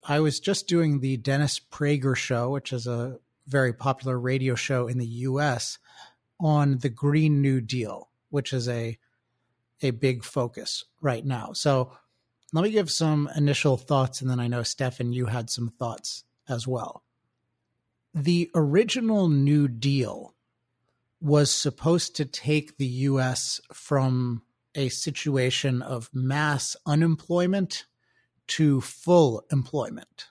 I was just doing the Dennis Prager show, which is a very popular radio show in the US, on the Green New Deal, which is a big focus right now. So let me give some initial thoughts, and then I know, Stefan, you had some thoughts as well. The original New Deal was supposed to take the U.S. from a situation of mass unemployment to full employment.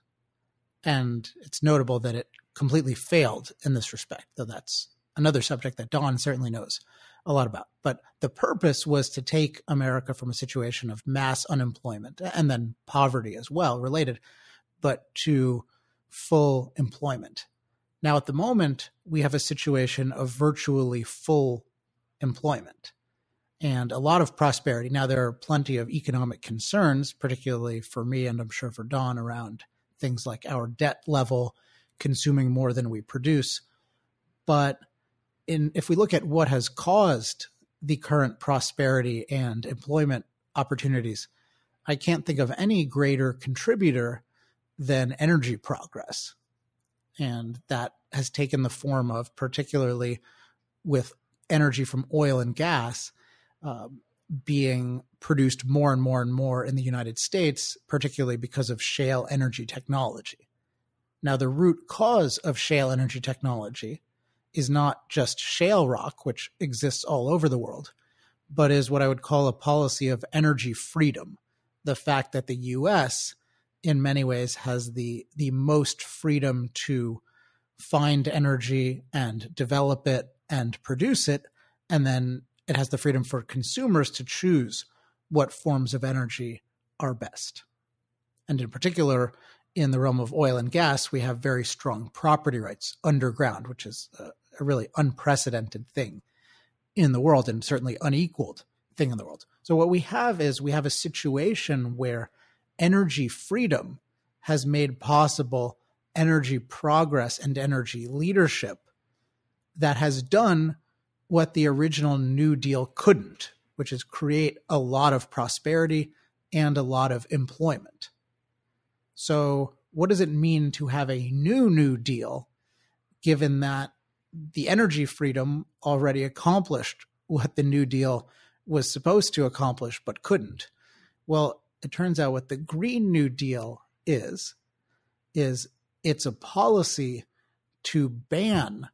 And it's notable that it completely failed in this respect, though that's another subject that Don certainly knows a lot about. But the purpose was to take America from a situation of mass unemployment and then poverty as well related, but to full employment. Now, at the moment, we have a situation of virtually full employment and a lot of prosperity. Now, there are plenty of economic concerns, particularly for me and I'm sure for Don, around things like our debt level, consuming more than we produce. But if we look at what has caused the current prosperity and employment opportunities, I can't think of any greater contributor than energy progress. And that has taken the form of, particularly with energy from oil and gas, being produced more and more and more in the United States, particularly because of shale energy technology. Now, the root cause of shale energy technology is not just shale rock, which exists all over the world, but is what I would call a policy of energy freedom. The fact that the U.S. in many ways has the most freedom to find energy and develop it and produce it, and then it has the freedom for consumers to choose what forms of energy are best. And in particular, in the realm of oil and gas, we have very strong property rights underground, which is a really unprecedented thing in the world and certainly unequaled thing in the world. So what we have is we have a situation where energy freedom has made possible energy progress and energy leadership that has done what the original New Deal couldn't, which is create a lot of prosperity and a lot of employment. So what does it mean to have a New Deal, given that the energy freedom already accomplished what the New Deal was supposed to accomplish but couldn't? Well, it turns out what the Green New Deal is it's a policy to ban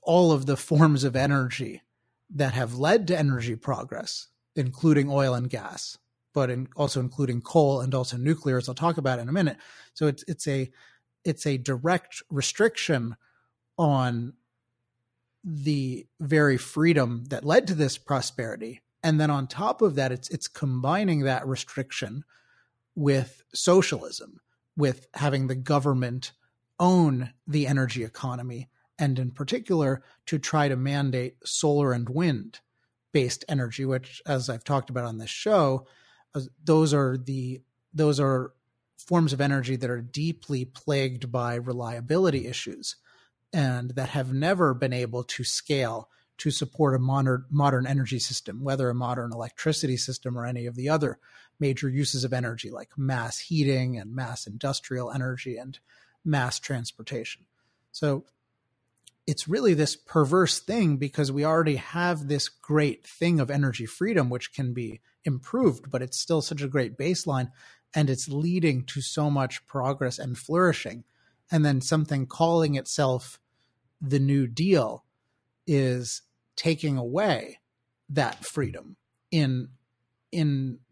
all of the forms of energy that have led to energy progress, including oil and gas, but also including coal and also nuclear, as I'll talk about in a minute. So it's a direct restriction on the very freedom that led to this prosperity. And then on top of that, it's combining that restriction with socialism, with having the government own the energy economy, and in particular to try to mandate solar and wind based energy, which, as I've talked about on this show, those are forms of energy that are deeply plagued by reliability issues and that have never been able to scale to support a modern energy system, whether a modern electricity system or any of the other major uses of energy like mass heating and mass industrial energy and mass transportation. So it's really this perverse thing because we already have this great thing of energy freedom, which can be improved, but it's still such a great baseline and it's leading to so much progress and flourishing. And then something calling itself the New Deal is taking away that freedom in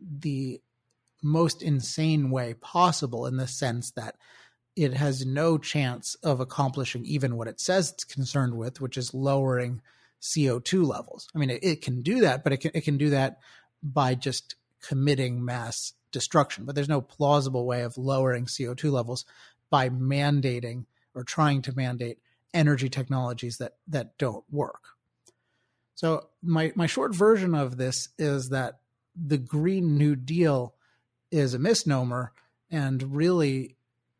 the most insane way possible, in the sense that it has no chance of accomplishing even what it says it's concerned with, which is lowering CO2 levels. I mean, it can do that, but it can do that by just committing mass destruction. But there's no plausible way of lowering CO2 levels by mandating or trying to mandate energy technologies that don't work. So my short version of this is that the Green New Deal is a misnomer, and really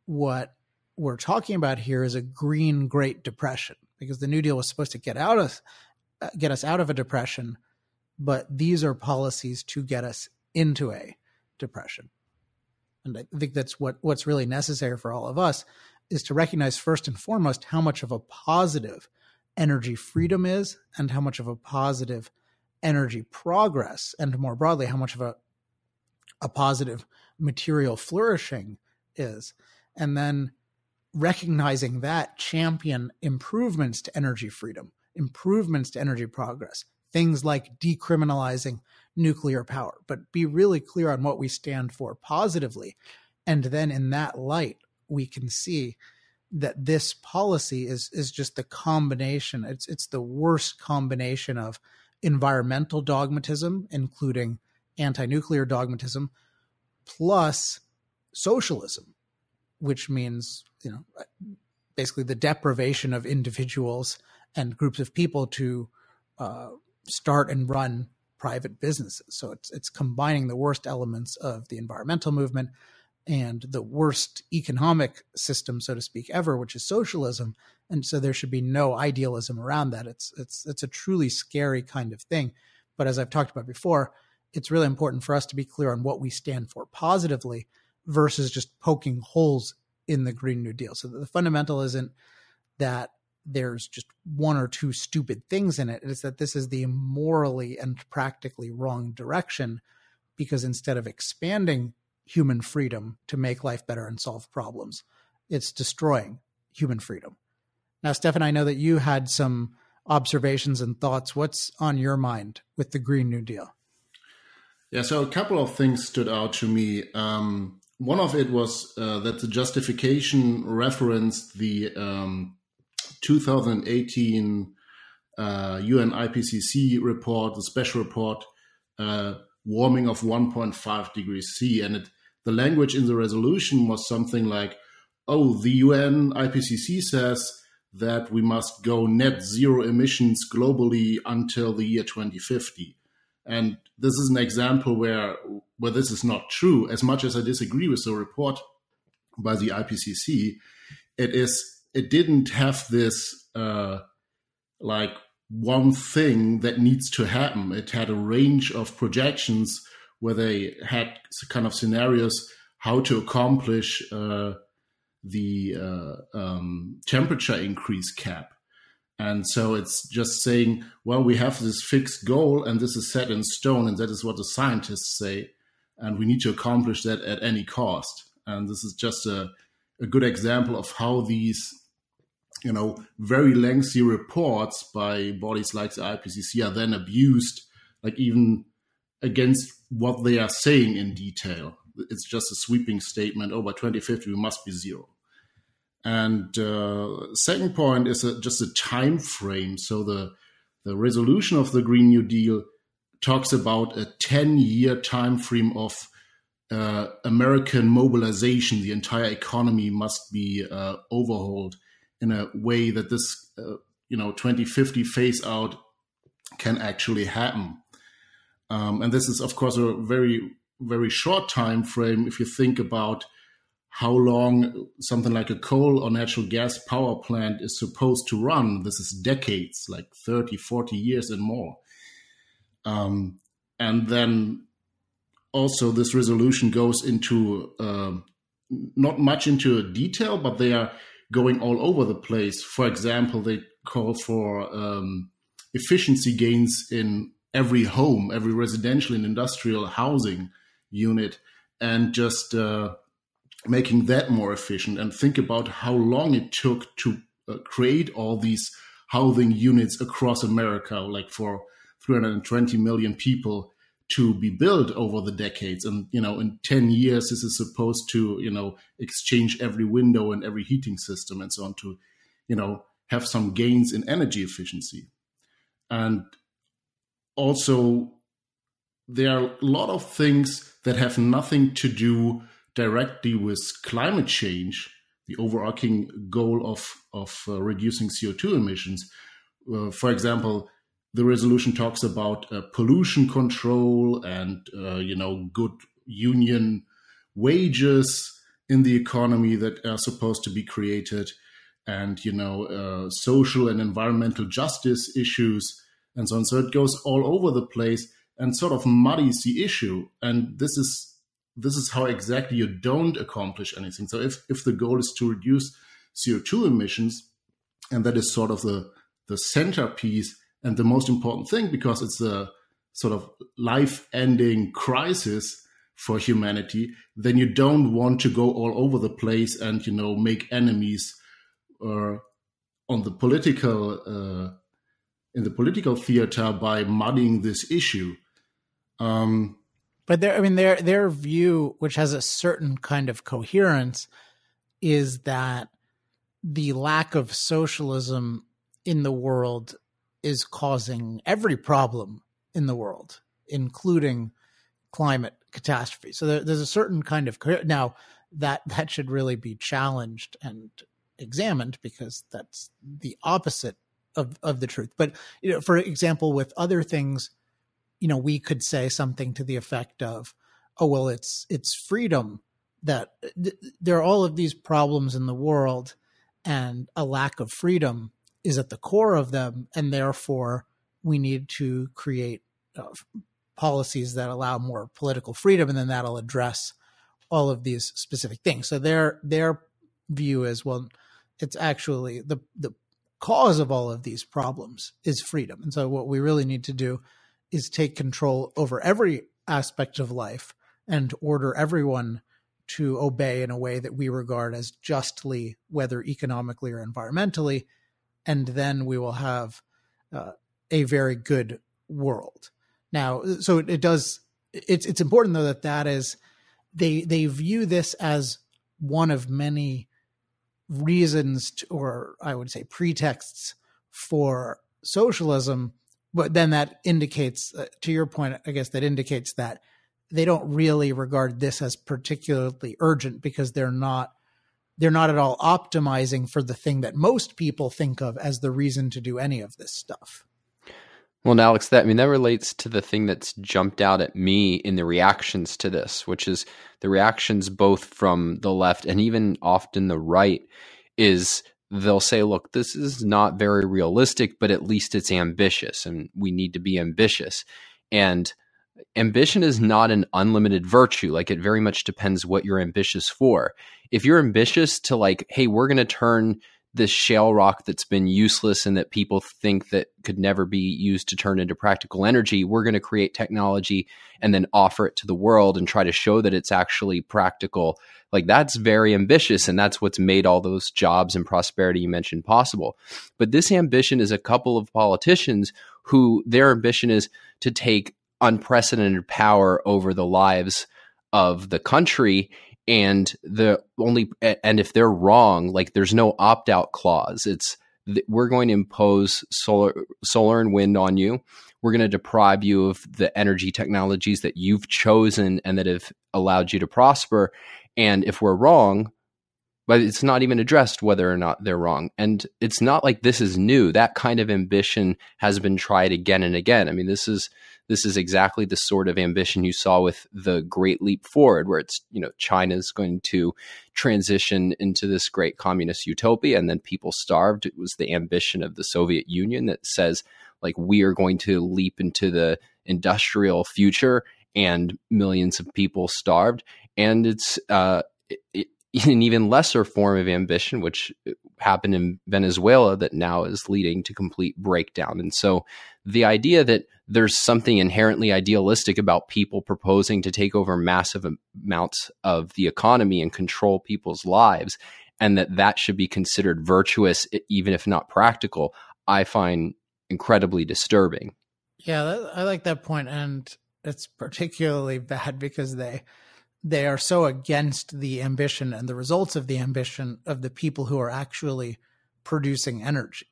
what we're talking about here is a green Great Depression, because the New Deal was supposed to get us out of a depression, but these are policies to get us into a depression. And I think that's what's really necessary for all of us, is to recognize first and foremost how much of a positive energy freedom is, and how much of a positive energy progress, and more broadly, how much of a positive material flourishing is. And then recognizing that, champion improvements to energy freedom, improvements to energy progress, things like decriminalizing nuclear power, but be really clear on what we stand for positively. And then in that light, we can see that this policy is just the combination. It's the worst combination of environmental dogmatism, including anti-nuclear dogmatism, plus socialism, which means, basically the deprivation of individuals and groups of people to start and run private businesses. So it's combining the worst elements of the environmental movement and the worst economic system, so to speak, ever, which is socialism. And so there should be no idealism around that. It's a truly scary kind of thing. But as I've talked about before, it's really important for us to be clear on what we stand for positively versus just poking holes in the Green New Deal. So the fundamental isn't that there's just one or two stupid things in it. It's that this is the morally and practically wrong direction, because instead of expanding human freedom to make life better and solve problems, it's destroying human freedom. Now, Stefan, I know that you had some observations and thoughts. What's on your mind with the Green New Deal? Yeah, so a couple of things stood out to me. One of it was that the justification referenced the 2018 UN IPCC report, the special report, warming of 1.5 degrees C. And the language in the resolution was something like, the UN IPCC says that we must go net zero emissions globally until the year 2050. And this is an example where this is not true. As much as I disagree with the report by the IPCC, it didn't have this like one thing that needs to happen. It had a range of projections where they had kind of scenarios how to accomplish the temperature increase cap. And so it's just saying, well, we have this fixed goal and this is set in stone, and that is what the scientists say, and we need to accomplish that at any cost. And this is just a good example of how these, very lengthy reports by bodies like the IPCC are then abused, like even against what they are saying in detail. It's just a sweeping statement, by 2050 we must be zero. And second point is just a time frame. So the resolution of the Green New Deal talks about a 10-year time frame of American mobilization. The entire economy must be overhauled in a way that this 2050 phase out can actually happen. And this is, of course, a very, very short time frame if you think about how long something like a coal or natural gas power plant is supposed to run. This is decades, like 30, 40 years and more. And then also this resolution goes into, not much into detail, but they are going all over the place. For example, they call for efficiency gains in every home, every residential and industrial housing unit, and just making that more efficient. And think about how long it took to create all these housing units across America, like for 320 million people to be built over the decades. And, in 10 years, this is supposed to, exchange every window and every heating system and so on to, have some gains in energy efficiency. And also, there are a lot of things that have nothing to do directly with climate change, the overarching goal of reducing CO2 emissions. For example, the resolution talks about pollution control and good union wages in the economy that are supposed to be created, and social and environmental justice issues and so on. So it goes all over the place and sort of muddies the issue. And this is this is how exactly you don't accomplish anything. So if the goal is to reduce CO2 emissions, and that is sort of the centerpiece and the most important thing, because it's a sort of life-ending crisis for humanity, then you don't want to go all over the place and, make enemies on the political in the political theater by muddying this issue. But their view, which has a certain kind of coherence, is that the lack of socialism in the world is causing every problem in the world, including climate catastrophe. So there's a certain kind of now that should really be challenged and examined, because that's the opposite of the truth. But for example, with other things, we could say something to the effect of, oh, well, it's freedom that there are all of these problems in the world, and a lack of freedom is at the core of them, and therefore we need to create policies that allow more political freedom, and then that'll address all of these specific things. So their view is, well, it's actually the cause of all of these problems is freedom. And so what we really need to do is take control over every aspect of life and order everyone to obey in a way that we regard as justly, whether economically or environmentally, and then we will have a very good world. Now, so it's important though that is, they view this as one of many reasons or I would say pretexts for socialism. But then that indicates, to your point, I guess that indicates that they don't really regard this as particularly urgent, because they're not at all optimizing for the thing that most people think of as the reason to do any of this stuff. Well, Alex, that relates to the thing that's jumped out at me in the reactions to this, which is the reactions both from the left and even often the right, is they'll say, look, this is not very realistic, but at least it's ambitious, and we need to be ambitious. And ambition is not an unlimited virtue. Like, it very much depends what you're ambitious for. If you're ambitious to hey, we're going to turn this shale rock that's been useless and that people think that could never be used to turn into practical energy, we're going to create technology and then offer it to the world and try to show that it's actually practical. That's very ambitious, and that's what's made all those jobs and prosperity you mentioned possible. But this ambition is a couple of politicians who their ambition is to take unprecedented power over the lives of the country. And if they're wrong, there's no opt-out clause. We're going to impose solar and wind on you. We're going to deprive you of the energy technologies that you've chosen and that have allowed you to prosper. And if we're wrong, but it's not even addressed whether or not they're wrong. And it's not like this is new. That kind of ambition has been tried again and again. I mean, this is exactly the sort of ambition you saw with the Great Leap Forward, where it's, China's going to transition into this great communist utopia, and then people starved. It was the ambition of the Soviet Union that says, we are going to leap into the industrial future, and millions of people starved. And it's an even lesser form of ambition, which happened in Venezuela, that now is leading to complete breakdown. And so the idea that there's something inherently idealistic about people proposing to take over massive amounts of the economy and control people's lives, and that should be considered virtuous, even if not practical, I find incredibly disturbing. Yeah, I like that point. And it's particularly bad because they are so against the ambition and the results of the ambition of the people who are actually producing energy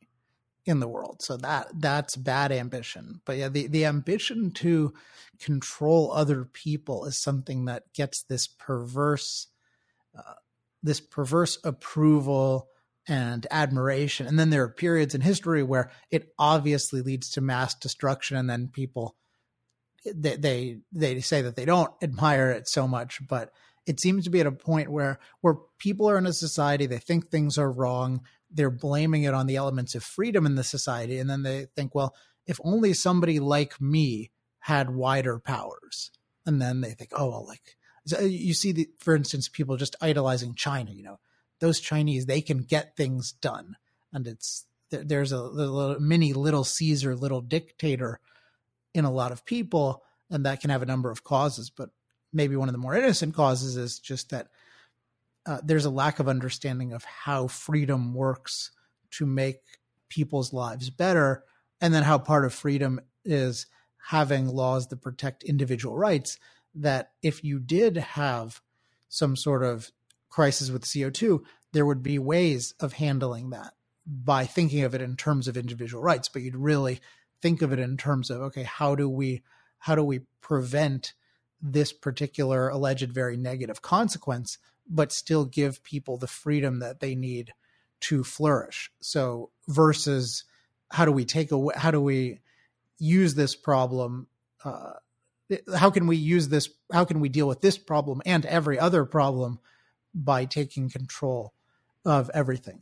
in the world. So that's bad ambition. But yeah, the ambition to control other people is something that gets this perverse approval and admiration. And then there are periods in history where it obviously leads to mass destruction, and then people they say that they don't admire it so much, but it seems to be at a point where people are in a society, they think things are wrong, they're blaming it on the elements of freedom in the society, and then they think, well, if only somebody like me had wider powers, and then they think, oh, well, So you see, for instance, people just idolizing China. Those Chinese, they can get things done, and there's a little mini Little Caesar, little dictator in a lot of people, and that can have a number of causes. But maybe one of the more innocent causes is just that there's a lack of understanding of how freedom works to make people's lives better, and then how part of freedom is having laws that protect individual rights, that if you did have some sort of crisis with CO2, there would be ways of handling that by thinking of it in terms of individual rights. But you'd really think of it in terms of, okay, how do we prevent this particular alleged very negative consequence, but still give people the freedom that they need to flourish? So versus how do we use this problem? How can we deal with this problem and every other problem by taking control of everything?